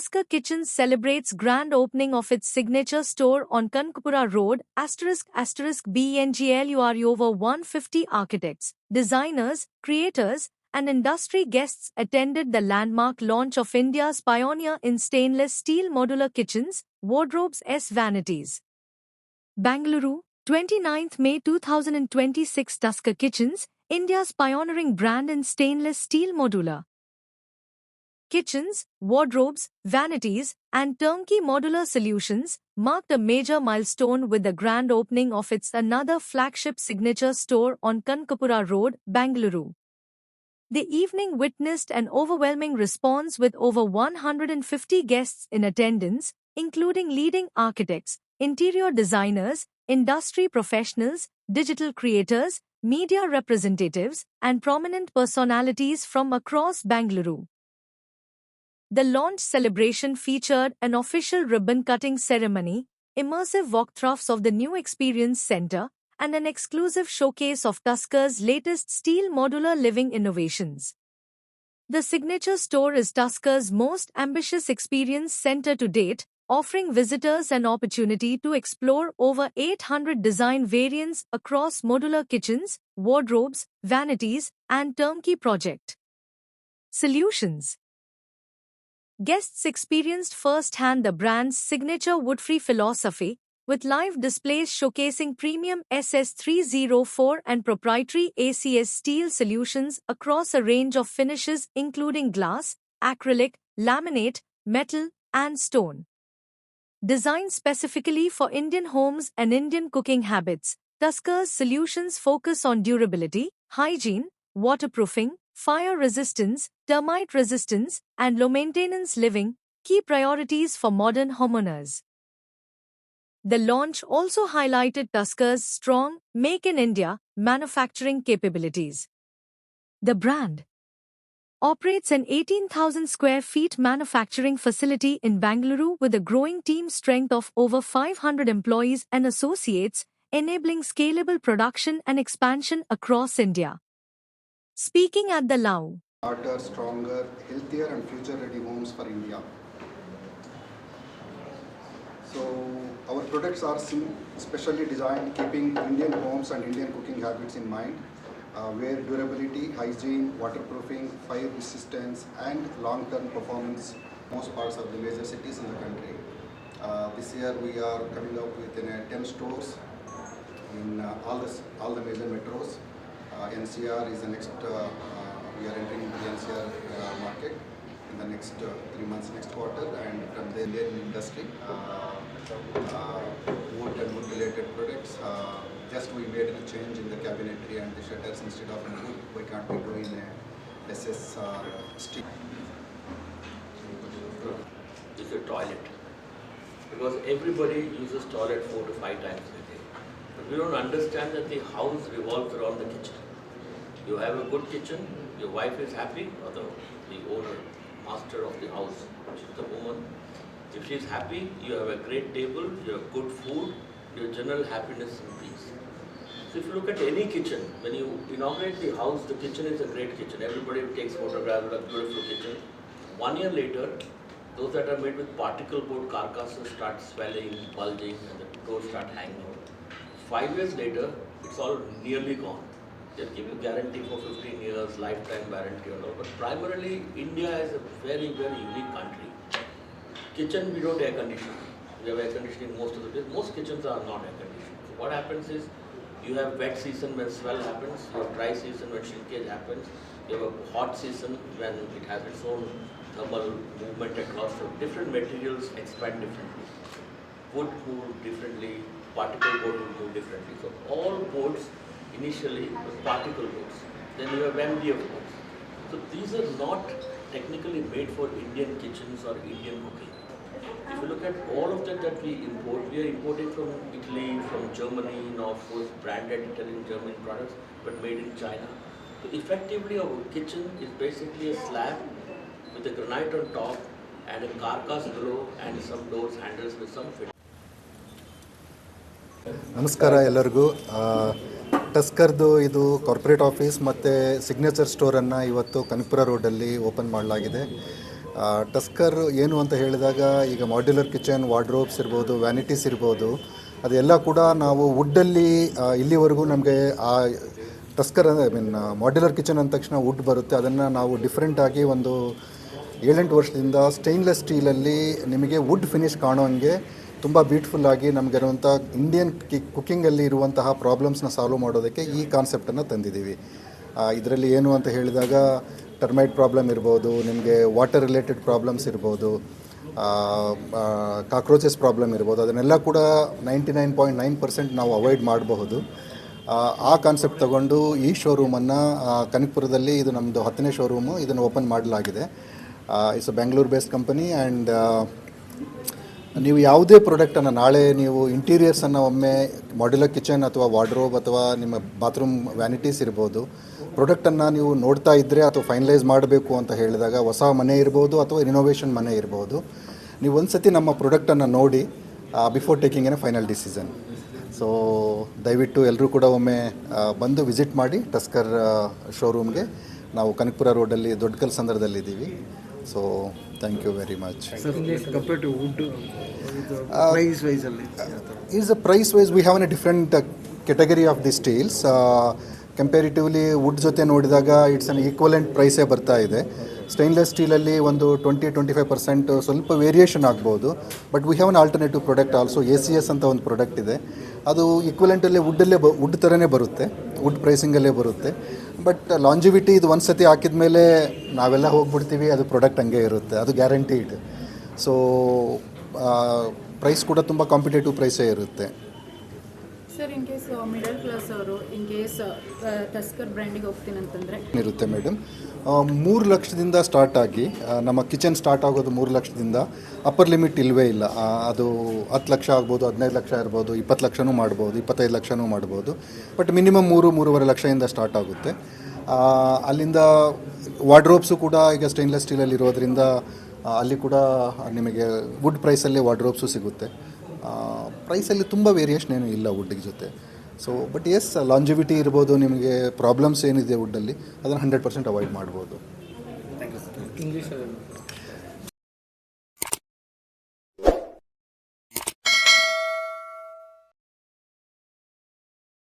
Tusker Kitchens celebrates grand opening of its signature store on Kanakapura Road, *BNGLURE. Over 150 architects, designers, creators, and industry guests attended the landmark launch of India's pioneer in stainless steel modular kitchens, wardrobes S vanities. Bangalore, 29th May 2026. Tusker Kitchens, India's pioneering brand in stainless steel modular kitchens, wardrobes, vanities, and turnkey modular solutions, marked a major milestone with the grand opening of its another flagship signature store on Kanakapura Road, Bangalore. The evening witnessed an overwhelming response with over 150 guests in attendance, including leading architects, interior designers, industry professionals, digital creators, media representatives, and prominent personalities from across Bangalore. The launch celebration featured an official ribbon-cutting ceremony, immersive walkthroughs of the new Experience Center, and an exclusive showcase of Tusker's latest steel modular living innovations. The signature store is Tusker's most ambitious experience center to date, offering visitors an opportunity to explore over 800 design variants across modular kitchens, wardrobes, vanities, and turnkey project solutions. Guests experienced firsthand the brand's signature wood-free philosophy, with live displays showcasing premium SS304 and proprietary ACS steel solutions across a range of finishes including glass, acrylic, laminate, metal, and stone. Designed specifically for Indian homes and Indian cooking habits, Tusker's solutions focus on durability, hygiene, waterproofing, fire resistance, termite resistance, and low-maintenance living, key priorities for modern homeowners. The launch also highlighted Tusker's strong Make in India manufacturing capabilities. The brand operates an 18,000 square feet manufacturing facility in Bangalore with a growing team strength of over 500 employees and associates, enabling scalable production and expansion across India. Speaking at the Lao, Smarter, stronger, healthier and future-ready homes for India. So our products are specially designed keeping Indian homes and Indian cooking habits in mind, where durability, hygiene, waterproofing, fire resistance and long-term performance most parts of the major cities in the country. This year we are coming up with 10 stores in all the major metros. NCR is the next, we are entering into the NCR market in the next 3 months, next quarter, and from the Indian industry, wood and wood related products. Just we made a change in the cabinetry and the shutters. Instead of wood, we can't be doing a SS steel. It's a toilet, because everybody uses toilet 4 to 5 times a day. But we don't understand that the house revolves around the kitchen. You have a good kitchen, your wife is happy, or the owner, master of the house, which is the woman. If she is happy, you have a great table, you have good food, your general happiness and peace. So if you look at any kitchen, when you inaugurate the house, the kitchen is a great kitchen. Everybody takes photographs of a beautiful kitchen. 1 year later, those that are made with particle board carcasses start swelling, bulging, and the doors start hanging out. 5 years later, it's all nearly gone. They'll give you guarantee for 15 years, lifetime warranty and all. But primarily, India is a very, very unique country. Kitchen, we don't air condition. We have air conditioning most of the days. Most kitchens are not air conditioned. So what happens is, you have wet season when swell happens, you have dry season when shrinkage happens, you have a hot season when it has its own thermal movement across. So different materials expand differently. Wood move differently, particle board will move differently. So all boards initially were particle boards. Then you have MDF boards. So these are not technically made for Indian kitchens or Indian cooking. If you look at all of that we import, we are importing from Italy, from Germany, now of course branded Italian, German products, but made in China. So effectively our kitchen is basically a slab with a granite on top and a carcass below and some doors, handles with some fit. ನಮಸ್ಕಾರ ಎಲ್ಲರಿಗೂ. ಟಸ್ಕರ್ದು ಇದು corporate office ಮತ್ತು signature ಸ್ಟೋರನ್ನು ಇವತ್ತು ಕನಕಪುರ ರೋಡಲ್ಲಿ open ಮಾಡಲಾಗಿದೆ. Tusker ಏನು ಅಂತ ಹೇಳಿದಾಗ ಈಗ ಮಾಡ್ಯುಲರ್ ಕಿಚನ್, ವಾರ್ಡ್ರೋಬ್ಸ್ ಇರ್ಬೋದು, ವ್ಯಾನಿಟೀಸ್ ಇರ್ಬೋದು, ಅದೆಲ್ಲ ಕೂಡ ನಾವು ವುಡ್ಡಲ್ಲಿ ಇಲ್ಲಿವರೆಗೂ ನಮಗೆ ಆ tusker I mean modular kitchen ಅಂದ ತಕ್ಷಣ ವುಡ್ ಬರುತ್ತೆ. ಅದನ್ನು ನಾವು ಡಿಫ್ರೆಂಟಾಗಿ ಒಂದು 7-8 ವರ್ಷದಿಂದ ಸ್ಟೈನ್ಲೆಸ್ ಸ್ಟೀಲಲ್ಲಿ ನಿಮಗೆ ವುಡ್ ಫಿನಿಶ್ ಕಾಣೋಂಗೆ ತುಂಬ ಬ್ಯೂಟಿಫುಲ್ಲಾಗಿ ನಮಗಿರುವಂಥ ಇಂಡಿಯನ್ ಕುಕ್ಕಿಂಗಲ್ಲಿ ಇರುವಂತಹ ಪ್ರಾಬ್ಲಮ್ಸ್ನ ಸಾಲ್ವ್ ಮಾಡೋದಕ್ಕೆ ಈ ಕಾನ್ಸೆಪ್ಟನ್ನು ತಂದಿದ್ದೀವಿ. ಇದರಲ್ಲಿ ಏನು ಅಂತ ಹೇಳಿದಾಗ ಟರ್ಮೈಟ್ ಪ್ರಾಬ್ಲಮ್ ಇರ್ಬೋದು, ನಿಮಗೆ ವಾಟರ್ ರಿಲೇಟೆಡ್ ಪ್ರಾಬ್ಲಮ್ಸ್ ಇರ್ಬೋದು, ಕಾಕ್ರೋಚಸ್ ಪ್ರಾಬ್ಲಮ್ ಇರ್ಬೋದು, ಅದನ್ನೆಲ್ಲ ಕೂಡ 99.9% ನಾವು ಅವಾಯ್ಡ್ ಮಾಡಬಹುದು. ಆ ಕಾನ್ಸೆಪ್ಟ್ ತಗೊಂಡು ಈ ಶೋರೂಮನ್ನು ಕನಕಪುರದಲ್ಲಿ, ಇದು ನಮ್ಮದು 10ನೇ ಶೋರೂಮು, ಇದನ್ನು ಓಪನ್ ಮಾಡಲಾಗಿದೆ. It's a Bengaluru based company. And ನೀವು ಯಾವುದೇ ಪ್ರಾಡಕ್ಟನ್ನು ನಾಳೆ ನೀವು ಇಂಟೀರಿಯರ್ಸನ್ನು ಒಮ್ಮೆ ಮಾಡ್ಯುಲರ್ ಕಿಚನ್ ಅಥವಾ ವಾರ್ಡ್ರೋಬ್ ಅಥವಾ ನಿಮ್ಮ ಬಾತ್ರೂಮ್ ವ್ಯಾನಿಟೀಸ್ ಇರ್ಬೋದು, ಪ್ರಾಡಕ್ಟನ್ನು ನೀವು ನೋಡ್ತಾ ಇದ್ದರೆ ಅಥವಾ ಫೈನಲೈಸ್ ಮಾಡಬೇಕು ಅಂತ ಹೇಳಿದಾಗ, ಹೊಸ ಮನೆ ಇರ್ಬೋದು ಅಥವಾ ರಿನೋವೇಷನ್ ಮನೆ ಇರ್ಬೋದು, ನೀವು ಒಂದು ಸತಿ ನಮ್ಮ ಪ್ರಾಡಕ್ಟನ್ನು ನೋಡಿ before taking N final decision. So ದಯವಿಟ್ಟು ಎಲ್ಲರೂ ಕೂಡ ಒಮ್ಮೆ ಬಂದು ವಿಸಿಟ್ ಮಾಡಿ ಟಸ್ಕರ್ ಶೋರೂಮ್ಗೆ. ನಾವು ಕನಕಪುರ ರೋಡಲ್ಲಿ ದೊಡ್ಡ ಕಲ್ಸಂದ್ರದಲ್ಲಿದ್ದೀವಿ. So thank you very much. Compare to wood price ವೈಸಲ್ಲಿ is a price wise we have a different category of the steels. Comparatively wood ಜೊತೆ ನೋಡಿದಾಗ ಇಟ್ಸ್ ಅನ್ ಈಕ್ವಲೆಂಟ್ ಪ್ರೈಸೇ ಬರ್ತಾ ಇದೆ. ಸ್ಟೈನ್ಲೆಸ್ ಸ್ಟೀಲಲ್ಲಿ ಒಂದು 20-25% ಸ್ವಲ್ಪ ವೇರಿಯೇಷನ್ ಆಗ್ಬೋದು. But we have an alternative product also. ACS ಅಂತ ಒಂದು ಪ್ರಾಡಕ್ಟ್ ಇದೆ, ಅದು ಈಕ್ವಲೆಂಟಲ್ಲೇ ವುಡ್ ಥರನೇ ಬರುತ್ತೆ, ವುಡ್ ಪ್ರೈಸಿಂಗಲ್ಲೇ ಬರುತ್ತೆ. ಬಟ್ ಲಾಂಜಿವಿಟಿ ಇದು ಒಂದು ಸತಿ ಹಾಕಿದ ಮೇಲೆ ನಾವೆಲ್ಲ ಹೋಗ್ಬಿಡ್ತೀವಿ, ಅದು ಪ್ರಾಡಕ್ಟ್ ಹಂಗೆ ಇರುತ್ತೆ, ಅದು ಗ್ಯಾರಂಟೀಡ್. ಸೊ ಪ್ರೈಸ್ ಕೂಡ ತುಂಬ ಕಾಂಪಿಟೇಟಿವ್ ಪ್ರೈಸೇ ಇರುತ್ತೆ. Sir, in case middle class ಅವರು ಇನ್ ಕೇಸ್ ಟಸ್ಕರ್ ಬ್ರ್ಯಾಂಡಿಗೆ ಹೋಗ್ತೀನಿ ಅಂತಂದರೆ ಇರುತ್ತೆ ಮೇಡಮ್. 3 ಲಕ್ಷದಿಂದ ಸ್ಟಾರ್ಟ್ ಆಗಿ ನಮ್ಮ ಕಿಚನ್ ಸ್ಟಾರ್ಟ್ ಆಗೋದು 3 ಲಕ್ಷದಿಂದ. ಅಪ್ಪರ್ ಲಿಮಿಟ್ ಇಲ್ಲವೇ ಇಲ್ಲ. ಅದು 10 ಲಕ್ಷ ಆಗ್ಬೋದು, 15 ಲಕ್ಷ ಇರ್ಬೋದು, 20 ಲಕ್ಷನೂ ಮಾಡ್ಬೋದು, 25 ಲಕ್ಷನೂ ಮಾಡ್ಬೋದು. ಬಟ್ ಮಿನಿಮಮ್ 3-3.5 ಲಕ್ಷದಿಂದ ಸ್ಟಾರ್ಟ್ ಆಗುತ್ತೆ. ಅಲ್ಲಿಂದ ವಾರ್ಡ್ರೋಬ್ಸು ಕೂಡ ಈಗ ಸ್ಟೈನ್ಲೆಸ್ ಸ್ಟೀಲಲ್ಲಿ ಇರೋದ್ರಿಂದ ಅಲ್ಲಿ ಕೂಡ ನಿಮಗೆ ವುಡ್ ಪ್ರೈಸಲ್ಲೇ ವಾರ್ಡ್ರೋಬ್ಸು ಸಿಗುತ್ತೆ. ಪ್ರೈಸಲ್ಲಿ ತುಂಬ ವೇರಿಯೇಷನ್ ಏನೂ ಇಲ್ಲ ವುಡ್ಡಿಗೆ ಜೊತೆ. ಸೊ ಬಟ್ ಎಸ್, ಲಾಂಜಿವಿಟಿ ಇರ್ಬೋದು, ನಿಮಗೆ ಪ್ರಾಬ್ಲಮ್ಸ್ ಏನಿದೆ ವುಡ್ಡಲ್ಲಿ ಅದನ್ನು 100% ಅವಾಯ್ಡ್ ಮಾಡ್ಬೋದು. ಇಂಗ್ಲೀಷ್